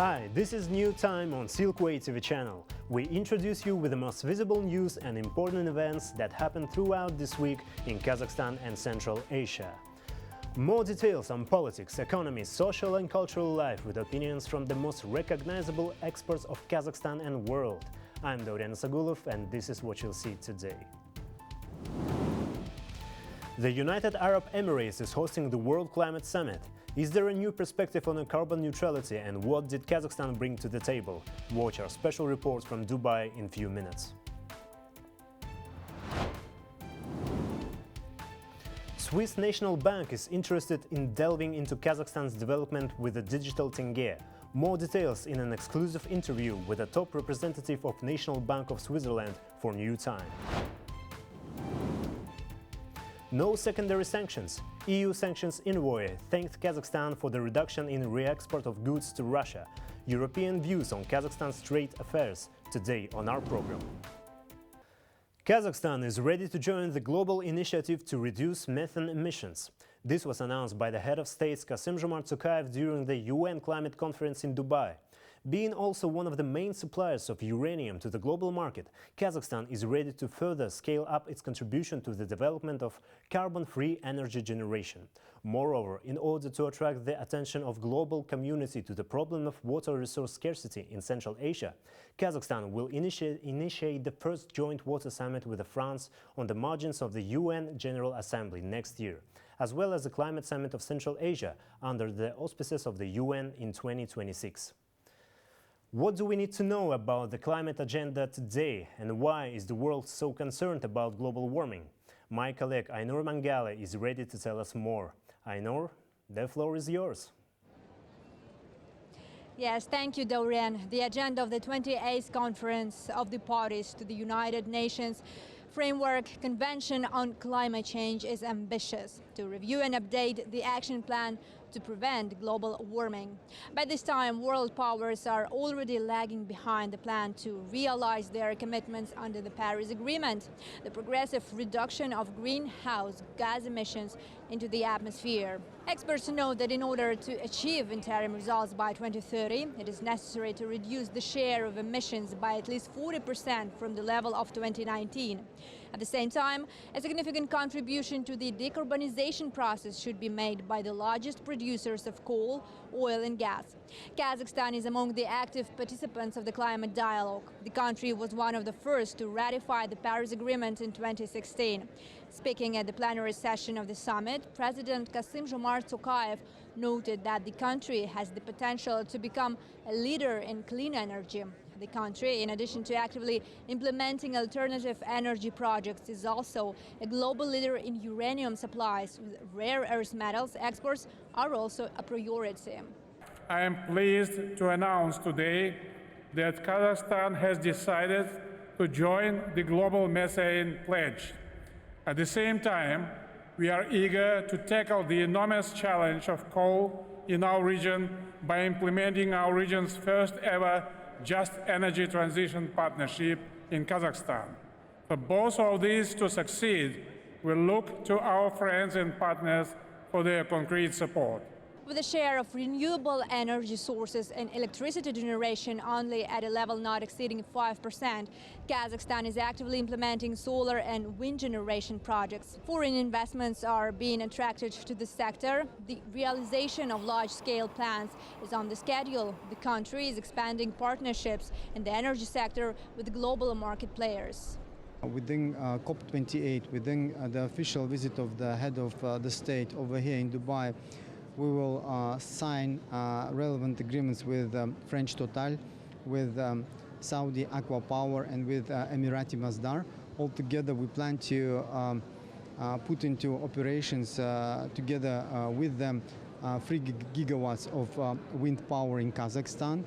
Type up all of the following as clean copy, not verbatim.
Hi, this is New Time on Silkway TV channel. We introduce you with the most visible news and important events that happened throughout this week in Kazakhstan and Central Asia. More details on politics, economy, social and cultural life with opinions from the most recognizable experts of Kazakhstan and world. I'm Dorian Sagulov and this is what you'll see today. The United Arab Emirates is hosting the World Climate Summit. Is there a new perspective on carbon neutrality and what did Kazakhstan bring to the table? Watch our special report from Dubai in a few minutes. Swiss National Bank is interested in delving into Kazakhstan's development with the digital tenge. More details in an exclusive interview with a top representative of National Bank of Switzerland for New Time. No secondary sanctions. EU sanctions envoy thanked Kazakhstan for the reduction in re-export of goods to Russia. European views on Kazakhstan's trade affairs today on our program. Kazakhstan is ready to join the global initiative to reduce methane emissions. This was announced by the head of state Kassym-Jomart Tokayev during the UN climate conference in Dubai. Being also one of the main suppliers of uranium to the global market, Kazakhstan is ready to further scale up its contribution to the development of carbon-free energy generation. Moreover, in order to attract the attention of global community to the problem of water resource scarcity in Central Asia, Kazakhstan will initiate the first joint water summit with France on the margins of the UN General Assembly next year, as well as the climate summit of Central Asia under the auspices of the UN in 2026. What do we need to know about the climate agenda today and why is the world so concerned about global warming? My colleague Aynur Mangale is ready to tell us more. Aynur, the floor is yours. Yes, thank you, Dorian. The agenda of the 28th Conference of the Parties to the United Nations Framework Convention on Climate Change is ambitious to review and update the action plan to prevent global warming. By this time, world powers are already lagging behind the plan to realize their commitments under the Paris Agreement, the progressive reduction of greenhouse gas emissions into the atmosphere. Experts note that in order to achieve interim results by 2030, it is necessary to reduce the share of emissions by at least 40% from the level of 2019. At the same time, a significant contribution to the decarbonization process should be made by the largest producers of coal, oil and gas. Kazakhstan is among the active participants of the climate dialogue. The country was one of the first to ratify the Paris Agreement in 2016. Speaking at the plenary session of the summit, President Kassym-Jomart Tokayev noted that the country has the potential to become a leader in clean energy. The country, in addition to actively implementing alternative energy projects, is also a global leader in uranium supplies. With rare earth metals exports are also a priority. I am pleased to announce today that Kazakhstan has decided to join the Global Methane Pledge. At the same time, we are eager to tackle the enormous challenge of coal in our region by implementing our region's first ever Just Energy Transition Partnership in Kazakhstan. For both of these to succeed, we look to our friends and partners for their concrete support. With a share of renewable energy sources and electricity generation only at a level not exceeding 5%, Kazakhstan is actively implementing solar and wind generation projects. Foreign investments are being attracted to the sector. The realization of large-scale plants is on the schedule. The country is expanding partnerships in the energy sector with global market players. Within COP28, within the official visit of the head of the state over here in Dubai, we will sign relevant agreements with French Total, with Saudi Aqua Power and with Emirati Masdar. Altogether, we plan to put into operations together with them 3 gigawatts of wind power in Kazakhstan.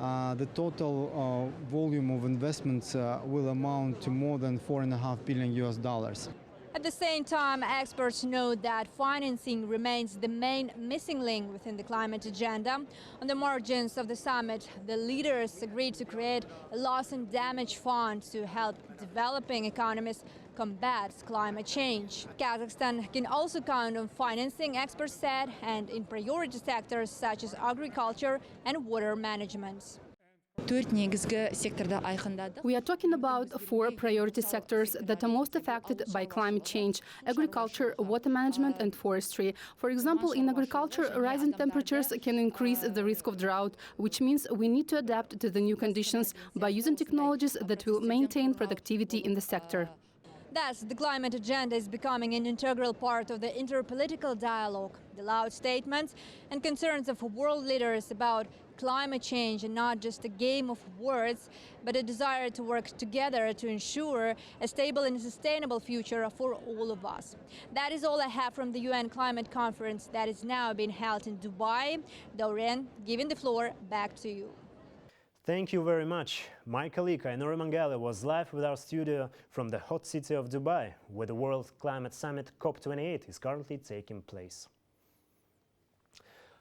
The total volume of investments will amount to more than $4.5 billion. At the same time, experts note that financing remains the main missing link within the climate agenda. On the margins of the summit, the leaders agreed to create a loss and damage fund to help developing economies combats climate change. Kazakhstan can also count on financing, experts said, and in priority sectors such as agriculture and water management. We are talking about 4 priority sectors that are most affected by climate change: agriculture, water management and forestry. For example, in agriculture, rising temperatures can increase the risk of drought, which means we need to adapt to the new conditions by using technologies that will maintain productivity in the sector. Thus, the climate agenda is becoming an integral part of the interpolitical dialogue. The loud statements and concerns of world leaders about climate change are not just a game of words, but a desire to work together to ensure a stable and sustainable future for all of us. That is all I have from the UN Climate Conference that is now being held in Dubai. Doreen, giving the floor back to you. Thank you very much. My colleague Ainur Mangala was live with our studio from the hot city of Dubai, where the World Climate Summit COP28 is currently taking place.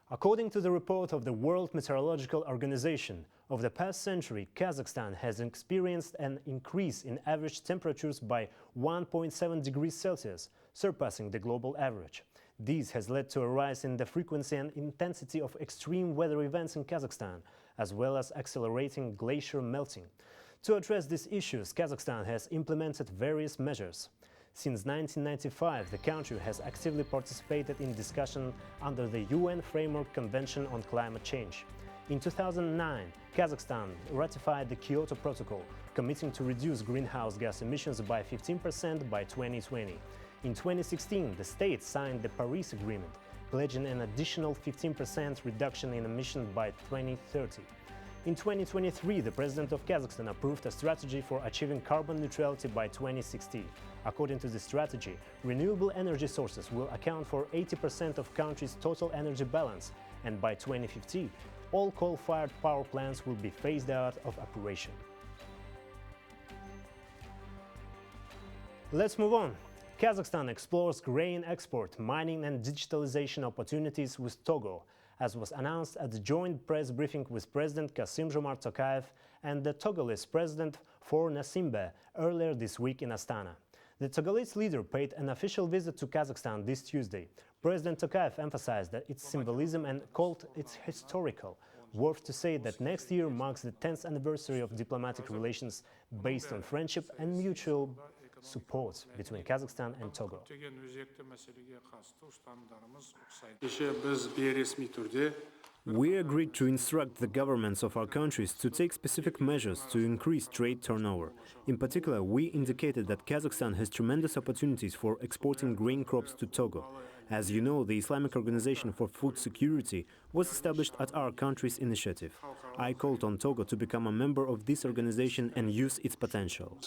According to the report of the World Meteorological Organization, over the past century, Kazakhstan has experienced an increase in average temperatures by 1.7 degrees Celsius, surpassing the global average. This has led to a rise in the frequency and intensity of extreme weather events in Kazakhstan, as well as accelerating glacier melting. To address these issues, Kazakhstan has implemented various measures. Since 1995, the country has actively participated in discussion under the UN Framework Convention on Climate Change. In 2009, Kazakhstan ratified the Kyoto Protocol, committing to reduce greenhouse gas emissions by 15% by 2020. In 2016, the state signed the Paris Agreement, pledging an additional 15% reduction in emissions by 2030. In 2023, the President of Kazakhstan approved a strategy for achieving carbon neutrality by 2060. According to the strategy, renewable energy sources will account for 80% of country's total energy balance, and by 2050, all coal-fired power plants will be phased out of operation. Let's move on. Kazakhstan explores grain export, mining and digitalization opportunities with Togo, as was announced at the joint press briefing with President Kassym-Jomart Tokayev and the Togolese President Faure Gnassingbe earlier this week in Astana. The Togolese leader paid an official visit to Kazakhstan this Tuesday. President Tokayev emphasized that its symbolism and called it historical. Worth to say that next year marks the 10th anniversary of diplomatic relations based on friendship and mutual support between Kazakhstan and Togo. We agreed to instruct the governments of our countries to take specific measures to increase trade turnover. In particular, we indicated that Kazakhstan has tremendous opportunities for exporting grain crops to Togo. As you know, the Islamic Organization for Food Security was established at our country's initiative. I called on Togo to become a member of this organization and use its potential.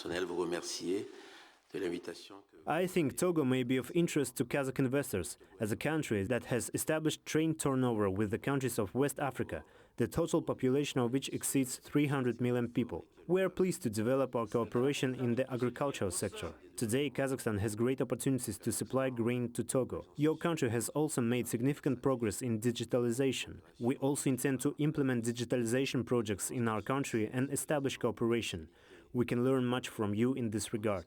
I think Togo may be of interest to Kazakh investors, as a country that has established trade turnover with the countries of West Africa, the total population of which exceeds 300 million people. We are pleased to develop our cooperation in the agricultural sector. Today, Kazakhstan has great opportunities to supply grain to Togo. Your country has also made significant progress in digitalization. We also intend to implement digitalization projects in our country and establish cooperation. We can learn much from you in this regard.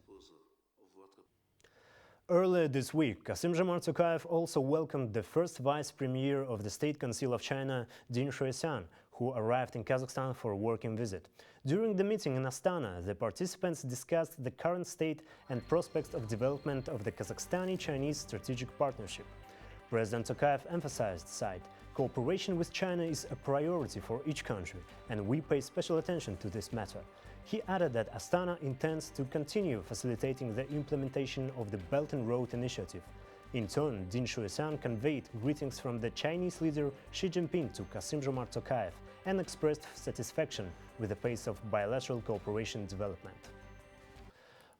Earlier this week, Kassym-Jomart Tokayev also welcomed the first Vice Premier of the State Council of China, Ding Xuexiang, who arrived in Kazakhstan for a working visit. During the meeting in Astana, the participants discussed the current state and prospects of development of the Kazakhstani-Chinese strategic partnership. President Tokayev emphasized, cooperation with China is a priority for each country, and we pay special attention to this matter. He added that Astana intends to continue facilitating the implementation of the Belt and Road Initiative. In turn, Ding Xuexiang conveyed greetings from the Chinese leader Xi Jinping to Kassym-Jomart Tokayev and expressed satisfaction with the pace of bilateral cooperation development.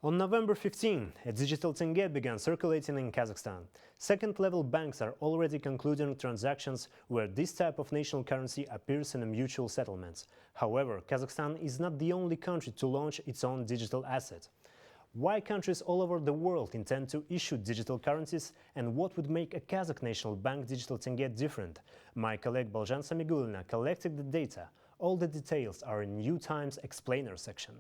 On November 15, a digital tenge began circulating in Kazakhstan. Second-level banks are already concluding transactions where this type of national currency appears in mutual settlements. However, Kazakhstan is not the only country to launch its own digital asset. Why countries all over the world intend to issue digital currencies, and what would make a Kazakh national bank digital tenge different? My colleague Baljan Samigulina collected the data. All the details are in New Times Explainer section.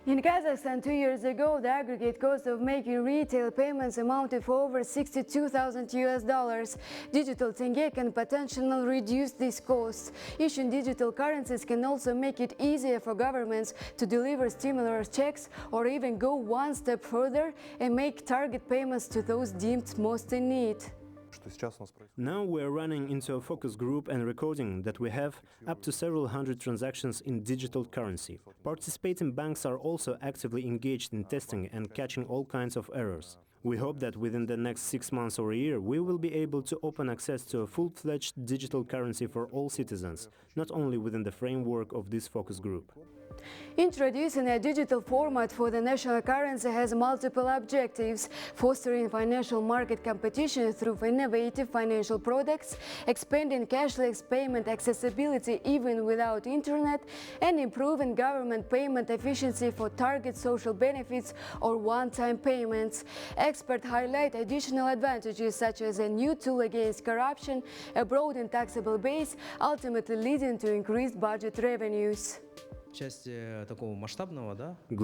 In Kazakhstan, 2 years ago, the aggregate cost of making retail payments amounted for over $62,000. Digital tenge can potentially reduce these costs. Issuing digital currencies can also make it easier for governments to deliver stimulus checks or even go one step further and make target payments to those deemed most in need. Now we're running into a focus group and recording that we have up to several hundred transactions in digital currency. Participating banks are also actively engaged in testing and catching all kinds of errors. We hope that within the next 6 months or a year, we will be able to open access to a full-fledged digital currency for all citizens, not only within the framework of this focus group. Introducing a digital format for the national currency has multiple objectives: fostering financial market competition through innovative financial products, expanding cashless payment accessibility even without internet, and improving government payment efficiency for target social benefits or one-time payments. Experts highlight additional advantages such as a new tool against corruption, a broadened taxable base, ultimately leading to increased budget revenues.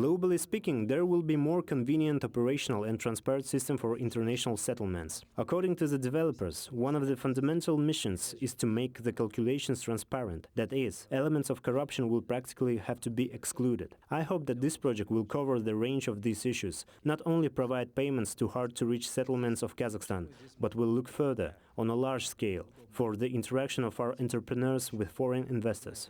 Globally speaking, there will be more convenient operational and transparent system for international settlements. According to the developers, one of the fundamental missions is to make the calculations transparent. That is, elements of corruption will practically have to be excluded. I hope that this project will cover the range of these issues, not only provide payments to hard-to-reach settlements of Kazakhstan, but will look further, on a large scale, for the interaction of our entrepreneurs with foreign investors.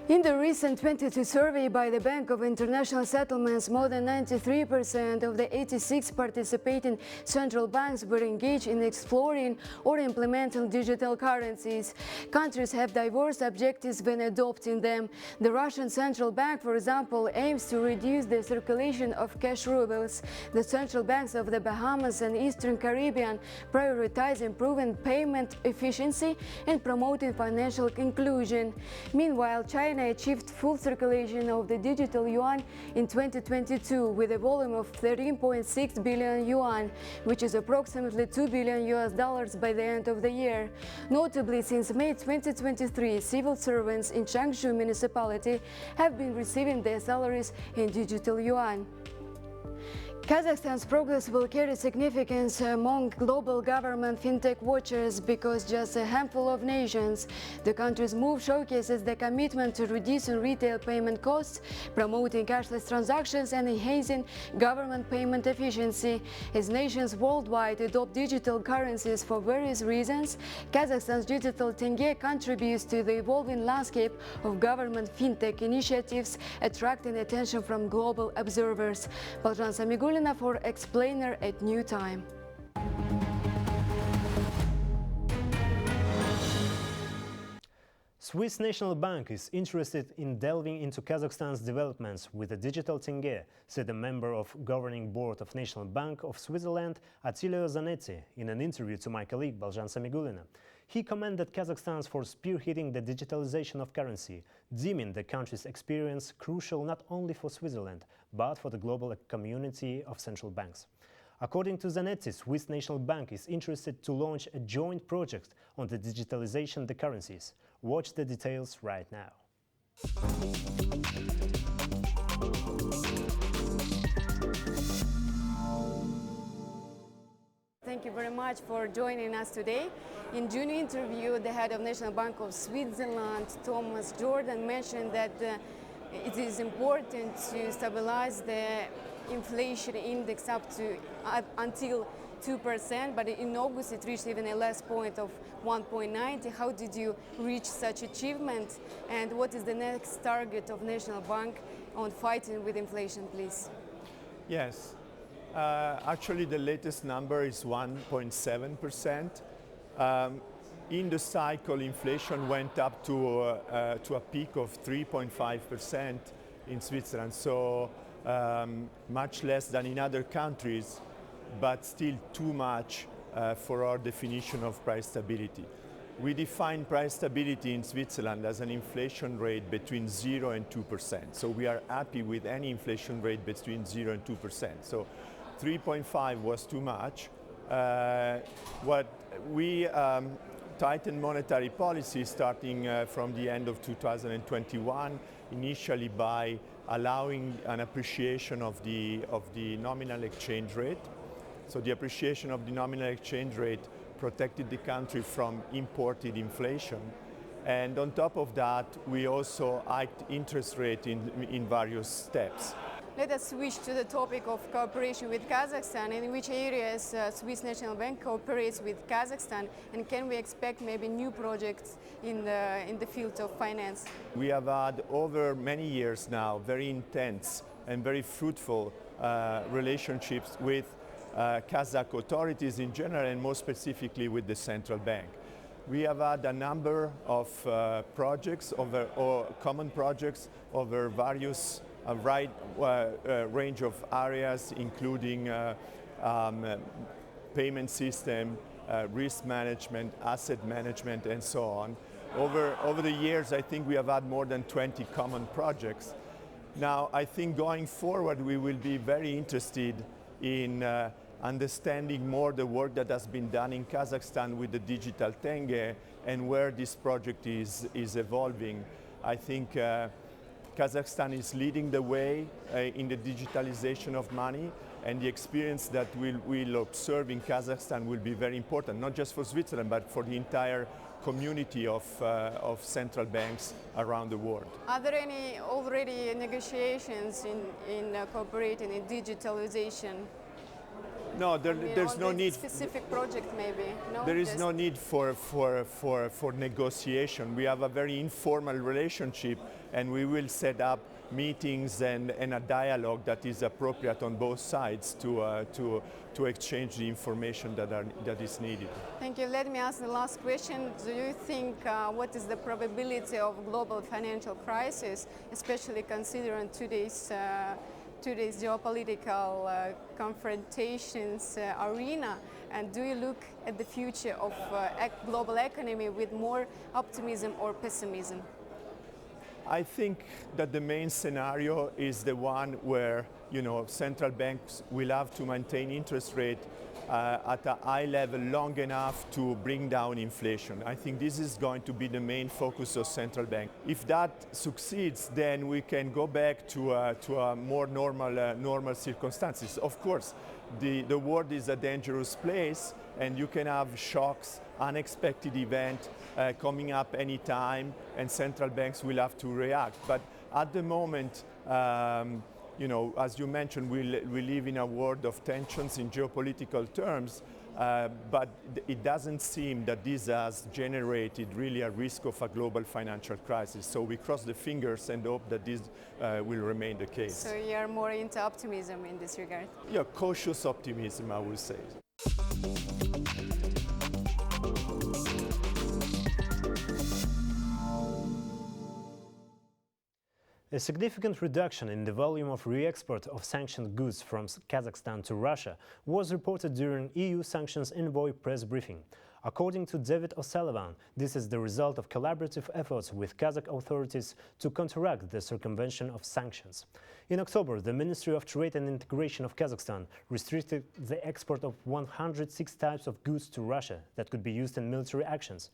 In the recent 22 survey by the Bank of International Settlements, more than 93% of the 86 participating central banks were engaged in exploring or implementing digital currencies. Countries have diverse objectives when adopting them. The Russian Central Bank, for example, aims to reduce the circulation of cash rubles. The central banks of the Bahamas and Eastern Caribbean prioritize improving payment efficiency and promoting financial inclusion. Meanwhile, China achieved full circulation of the digital yuan in 2022 with a volume of 13.6 billion yuan, which is approximately $2 billion by the end of the year. Notably, since May 2023, civil servants in Changshu municipality have been receiving their salaries in digital yuan. Kazakhstan's progress will carry significance among global government fintech watchers because just a handful of nations. The country's move showcases the commitment to reducing retail payment costs, promoting cashless transactions, and enhancing government payment efficiency. As nations worldwide adopt digital currencies for various reasons, Kazakhstan's digital tenge contributes to the evolving landscape of government fintech initiatives, attracting attention from global observers. Balzhan Samigulina for Explainer at New Time. Swiss National Bank is interested in delving into Kazakhstan's developments with the digital tenge, said a member of Governing Board of National Bank of Switzerland, Attilio Zanetti, in an interview to my colleague Balzhan Samigulina. He commended Kazakhstan for spearheading the digitalization of currency, deeming the country's experience crucial not only for Switzerland, but for the global community of central banks. According to Zanetti, Swiss National Bank is interested to launch a joint project on the digitalization of the currencies. Watch the details right now. Thank you very much for joining us today. In June interview, the head of National Bank of Switzerland, Thomas Jordan, mentioned that it is important to stabilize the inflation index up to until 2%, but in August it reached even a less point of 1.90. How did you reach such achievement, and what is the next target of National Bank on fighting with inflation, please? Yes, actually the latest number is 1.7%. In the cycle, inflation went up to a peak of 3.5% in Switzerland, so much less than in other countries, but still too much for our definition of price stability. We define price stability in Switzerland as an inflation rate between 0 and 2%. So we are happy with any inflation rate between 0 and 2%. So 3.5 was too much. What we tightened monetary policy starting from the end of 2021, initially by allowing an appreciation of the nominal exchange rate. So the appreciation of the nominal exchange rate protected the country from imported inflation. And on top of that, we also hiked interest rate in various steps. Let us switch to the topic of cooperation with Kazakhstan. In which areas Swiss National Bank cooperates with Kazakhstan, and can we expect maybe new projects in the field of finance? We have had over many years now very intense and very fruitful relationships with Kazakh authorities in general, and more specifically with the central bank. We have had a number of projects or common projects over various range of areas, including payment system, risk management, asset management, and so on. Over the years, I think we have had more than 20 common projects. Now, I think going forward, we will be very interested in understanding more the work that has been done in Kazakhstan with the digital tenge and where this project is evolving. I think Kazakhstan is leading the way in the digitalization of money, and the experience that we'll observe in Kazakhstan will be very important, not just for Switzerland, but for the entire community of central banks around the world. Are there any already negotiations in cooperating in digitalization? No, there's no need. Specific project, maybe. No, there is no need for negotiation. We have a very informal relationship, and we will set up meetings and a dialogue that is appropriate on both sides to exchange the information that is needed. Thank you. Let me ask the last question. Do you think what is the probability of global financial crisis, especially considering today's geopolitical confrontations arena, and do you look at the future of global economy with more optimism or pessimism? I think that the main scenario is the one where central banks will have to maintain interest rate at a high level long enough to bring down inflation. I think this is going to be the main focus of central bank. If that succeeds, then we can go back to a more normal circumstances. Of course, the world is a dangerous place, and you can have shocks, unexpected event coming up anytime, and central banks will have to react. But at the moment, as you mentioned, we live in a world of tensions in geopolitical terms, but it doesn't seem that this has generated really a risk of a global financial crisis. So we cross the fingers and hope that this will remain the case. So you are more into optimism in this regard? Yeah, cautious optimism, I would say. A significant reduction in the volume of re-export of sanctioned goods from Kazakhstan to Russia was reported during EU sanctions envoy press briefing. According to David O'Sullivan, this is the result of collaborative efforts with Kazakh authorities to counteract the circumvention of sanctions. In October, the Ministry of Trade and Integration of Kazakhstan restricted the export of 106 types of goods to Russia that could be used in military actions.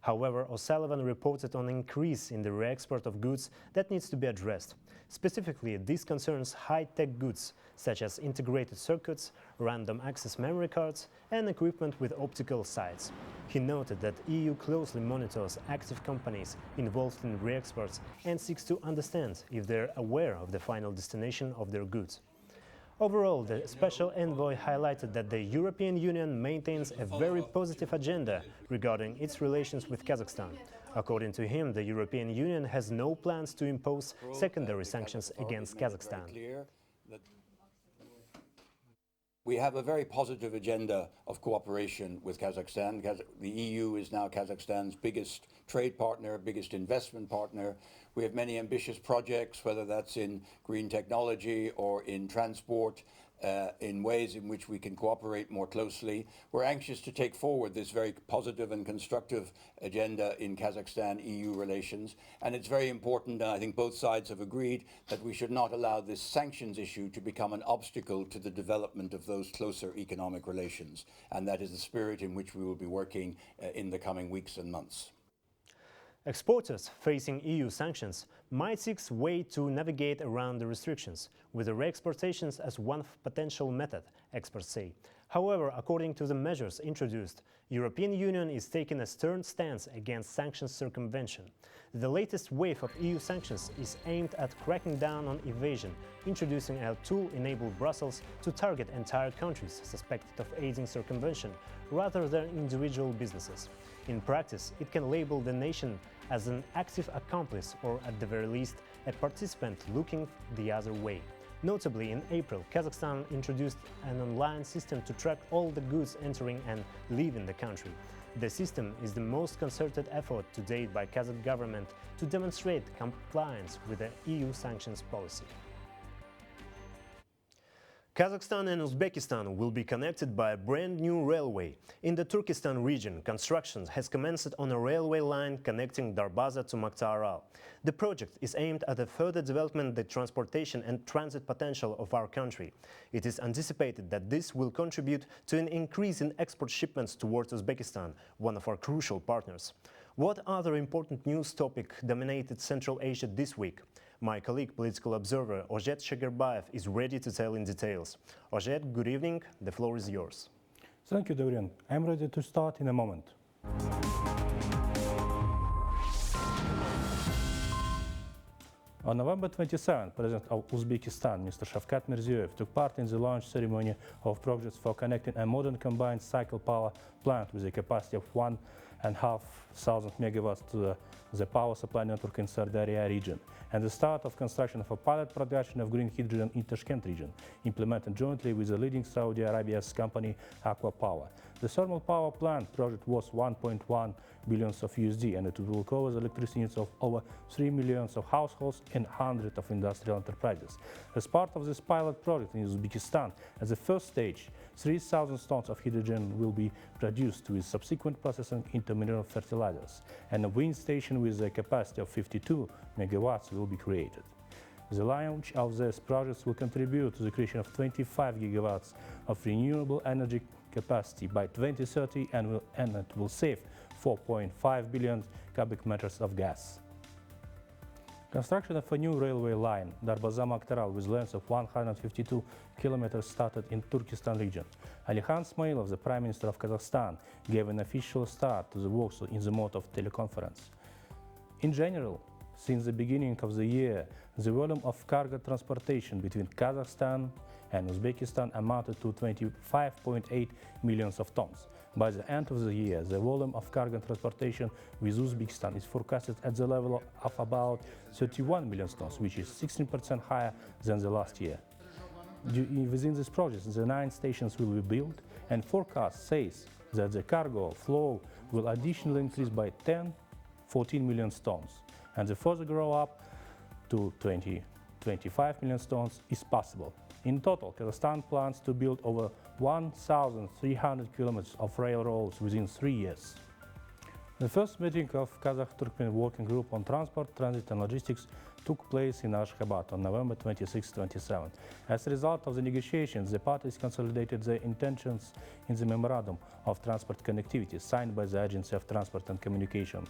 However, O'Sullivan reported on an increase in the re-export of goods that needs to be addressed. Specifically, this concerns high-tech goods, such as integrated circuits, random access memory cards, and equipment with optical sights. He noted that EU closely monitors active companies involved in re-exports and seeks to understand if they're aware of the final destination of their goods. Overall, the Special Envoy highlighted that the European Union maintains a very positive agenda regarding its relations with Kazakhstan. According to him, the European Union has no plans to impose secondary sanctions against Kazakhstan. We have a very positive agenda of cooperation with Kazakhstan. The EU is now Kazakhstan's biggest trade partner, biggest investment partner. We have many ambitious projects, whether that's in green technology or in transport, in ways in which we can cooperate more closely. We're anxious to take forward this very positive and constructive agenda in Kazakhstan-EU relations. And it's very important, and I think both sides have agreed, that we should not allow this sanctions issue to become an obstacle to the development of those closer economic relations. And that is the spirit in which we will be working in the coming weeks and months. Exporters facing EU sanctions might seek a way to navigate around the restrictions, with the re-exportations as one potential method, experts say. However, according to the measures introduced, European Union is taking a stern stance against sanctions circumvention. The latest wave of EU sanctions is aimed at cracking down on evasion, introducing a tool enabling Brussels to target entire countries suspected of aiding circumvention rather than individual businesses. In practice, it can label the nation as an active accomplice or, at the very least, a participant looking the other way. Notably, in April, Kazakhstan introduced an online system to track all the goods entering and leaving the country. The system is the most concerted effort to date by Kazakh government to demonstrate compliance with the EU sanctions policy. Kazakhstan and Uzbekistan will be connected by a brand new railway. In the Turkestan region, construction has commenced on a railway line connecting Darbaza to Maktaral. The project is aimed at a further development of the transportation and transit potential of our country. It is anticipated that this will contribute to an increase in export shipments towards Uzbekistan, one of our crucial partners. What other important news topic dominated Central Asia this week? My colleague, political observer Ozhet Shagerbayev, is ready to tell in details. Ozhet, good evening. The floor is yours. Thank you, Dorian. I'm ready to start in a moment. On November 27, President of Uzbekistan, Mr. Shavkat Mirziyoyev, took part in the launch ceremony of projects for connecting a modern combined cycle power plant with a capacity of 1,500 megawatts to the power supply network in Sardaria region, and the start of construction of a pilot production of green hydrogen in Tashkent region, implemented jointly with the leading Saudi Arabia's company Aqua Power. The thermal power plant project was 1.1 billion of USD, and it will cover the electricity needs of over 3 million of households and hundreds of industrial enterprises. As part of this pilot project in Uzbekistan, at the first stage, 3,000 tons of hydrogen will be produced with subsequent processing into mineral fertilizers, and a wind station with a capacity of 52 megawatts will be created. The launch of these projects will contribute to the creation of 25 gigawatts of renewable energy capacity by 2030 and it will save 4.5 billion cubic meters of gas. Construction of a new railway line, Darbaza-Maktaral, with length of 152 kilometers, started in Turkestan region. Alihan Smailov, the Prime Minister of Kazakhstan, gave an official start to the works in the mode of teleconference. In general, since the beginning of the year, the volume of cargo transportation between Kazakhstan and Uzbekistan amounted to 25.8 million tons. By the end of the year, the volume of cargo transportation with Uzbekistan is forecasted at the level of about 31 million tons, which is 16% higher than the last year. Within this project, the 9 stations will be built, and forecast says that the cargo flow will additionally increase by 14 million tons, and the further grow up to 25 million tons is possible. In total, Kazakhstan plans to build over 1,300 kilometers of railroads within 3 years. The first meeting of Kazakh-Turkmen Working Group on Transport, Transit and Logistics took place in Ashgabat on November 26-27. As a result of the negotiations, the parties consolidated their intentions in the Memorandum of Transport Connectivity signed by the Agency of Transport and Communications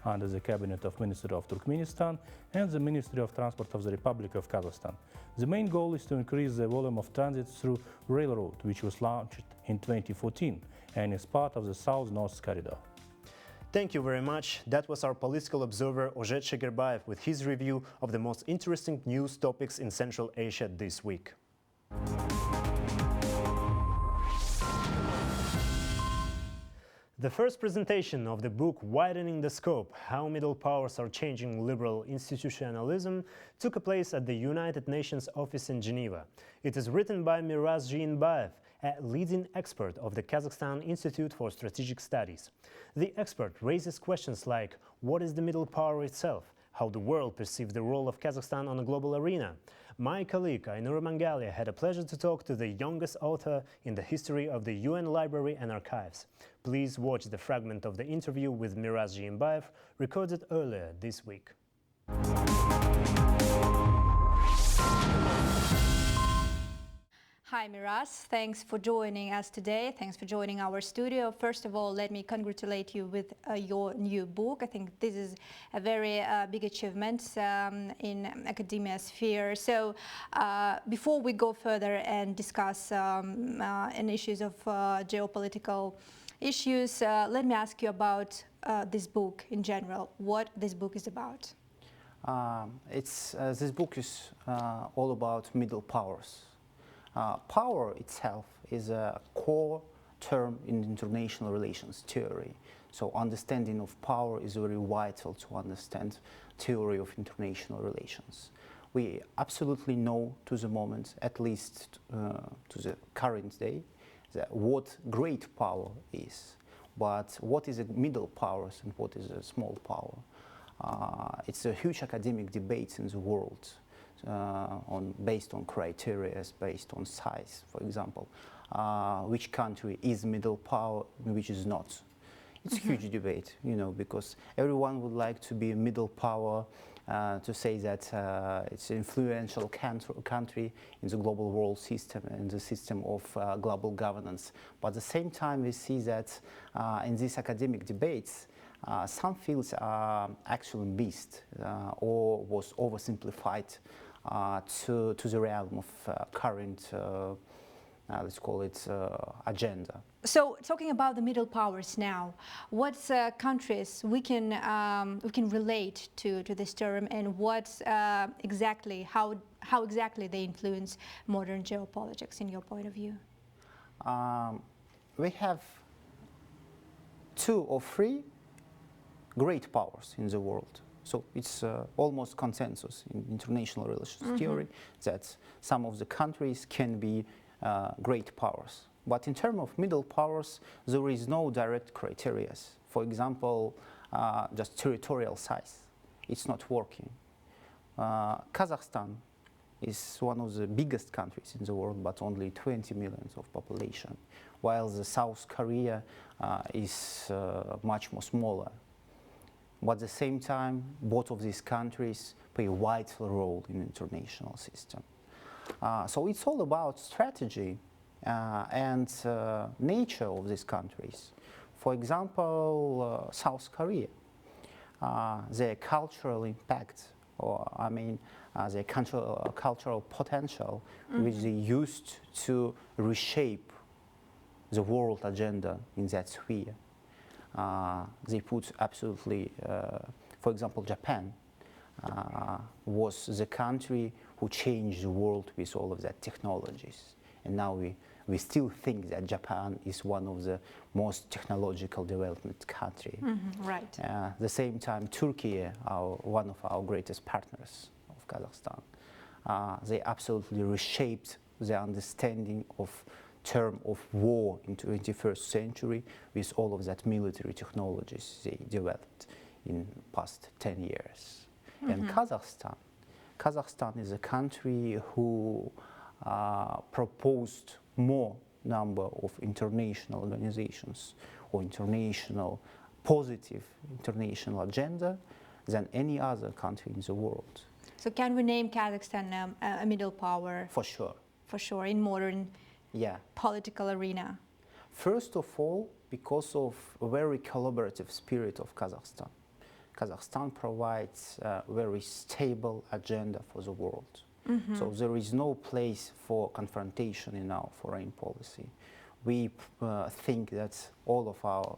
under the Cabinet of Ministry of Turkmenistan and the Ministry of Transport of the Republic of Kazakhstan. The main goal is to increase the volume of transit through railroad, which was launched in 2014 and is part of the South-North Corridor. Thank you very much. That was our political observer Ozhet Shagerbayev with his review of the most interesting news topics in Central Asia this week. The first presentation of the book Widening the Scope, How Middle Powers Are Changing Liberal Institutionalism took place at the United Nations office in Geneva. It is written by Miraz Zhiinbaev, a leading expert of the Kazakhstan Institute for Strategic Studies. The expert raises questions like what is the middle power itself, how the world perceives the role of Kazakhstan on a global arena. My colleague Ainur Mangalia had a pleasure to talk to the youngest author in the history of the UN Library and Archives. Please watch the fragment of the interview with Miraz Zhiinbaev recorded earlier this week. Hi, Hi, Miras. Thanks for joining us today. Thanks for joining our studio. First of all, let me congratulate you with your new book. I think this is a very big achievement in academia sphere. So before we go further and discuss issues of geopolitical issues, let me ask you about this book in general, what this book is about. This book is all about middle powers. Power itself is a core term in international relations theory. So understanding of power is very vital to understand theory of international relations. We absolutely know to the moment, at least to the current day, that what great power is. But what is a middle powers and what is a small power? It's a huge academic debate in the world. Based on criteria, based on size, for example, which country is middle power and which is not. It's a huge debate, you know, because everyone would like to be a middle power, to say that it's an influential country in the global world system and the system of global governance. But at the same time, we see that in these academic debates, some fields are actually missed or was oversimplified to the realm of current, let's call it, agenda. So, talking about the middle powers now, what countries we can relate to this term, and what exactly, how exactly they influence modern geopolitics in your point of view? We have 2 or 3 great powers in the world. So it's almost consensus in international relations theory that some of the countries can be great powers. But in terms of middle powers, there is no direct criteria. For example, just territorial size. It's not working. Kazakhstan is one of the biggest countries in the world, but only 20 million of population, while the South Korea is much more smaller. But at the same time, both of these countries play a vital role in the international system. So it's all about strategy and nature of these countries. For example, South Korea, their cultural impact, or I mean, their cultural potential, which they used to reshape the world agenda in that sphere. They put absolutely, for example, Japan was the country who changed the world with all of that technologies. And now we still think that Japan is one of the most technological development country. Right. At the same time, Turkey, one of our greatest partners of Kazakhstan, they absolutely reshaped the understanding of term of war in 21st century with all of that military technologies they developed in past 10 years. And Kazakhstan is a country who proposed more number of international organizations or positive international agenda than any other country in the world. So can we name Kazakhstan a middle power? For sure. For sure, in modern political arena. First of all, because of a very collaborative spirit of Kazakhstan. Kazakhstan provides a very stable agenda for the world. So there is no place for confrontation in our foreign policy. We think that all of our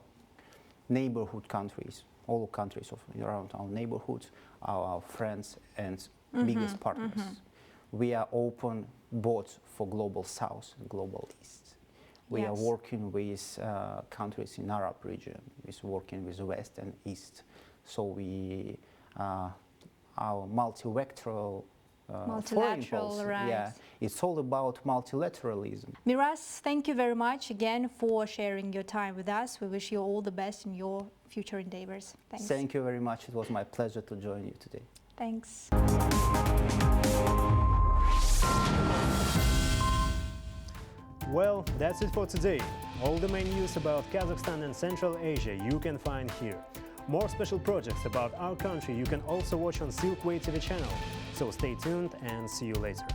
neighborhood countries, all countries around our neighborhood are our friends and biggest partners. We are open both for global South and global East. We are working with countries in Arab region. We're working with West and East. So we, our multilateral foreign policy, right. It's all about multilateralism. Miras, thank you very much again for sharing your time with us. We wish you all the best in your future endeavors. Thanks. Thank you very much. It was my pleasure to join you today. Thanks. Well, that's it for today. All the main news about Kazakhstan and Central Asia you can find here. More special projects about our country you can also watch on Silkway TV channel. So stay tuned and see you later.